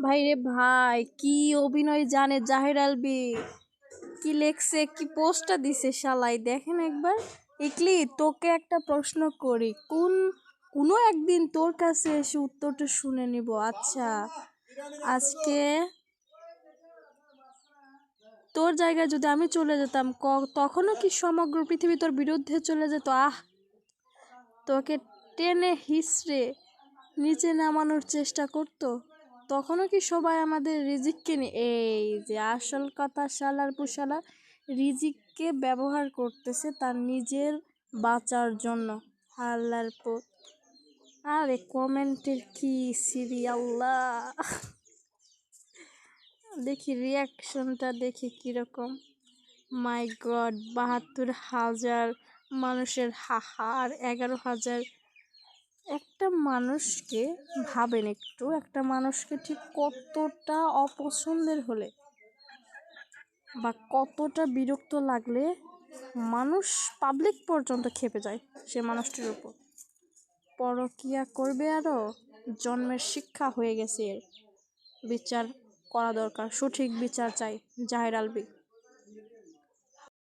ভাই রে ভাই, কি অভিনয় জানে জাহের আলবি, কি লেখছে, কি পোস্টটা দিছে শালাই, দেখেন একবার। ইকলি, তোকে একটা প্রশ্ন করি, কোনো একদিন তোর কাছে এসে উত্তরটা শুনে নিব। আচ্ছা, আজকে তোর জায়গায় যদি আমি চলে যেতাম, তখনও কি সমগ্র পৃথিবী তোর বিরুদ্ধে চলে যেত? তোকে টেনে হিসড়ে নিচে নামানোর চেষ্টা করতো, তখনও কি সবাই আমাদের রিজিককে নিয়ে? এই যে আসল কথা, শালার পুশালা রিজিককে ব্যবহার করতেছে তার নিজের বাঁচার জন্য। আল্লাহর পথ। আরে কমেন্টের কি সিরিয়াল্লাহ, দেখি রিয়াকশনটা, দেখি কিরকম। মাই গড, ৭২,০০০ মানুষের হাহার, ১১,০০০। একটা মানুষকে ভাবেন একটু, একটা মানুষকে ঠিক কতটা অপছন্দের হলে বা কতটা বিরক্ত লাগলে মানুষ, পাবলিক পর্যন্ত ক্ষেপে যায় সে মানুষটির উপর। পরকিয়া করবে আরও, জন্মের শিক্ষা হয়ে গেছে এর। বিচার করা দরকার, সঠিক বিচার চাই জাহের আলবি।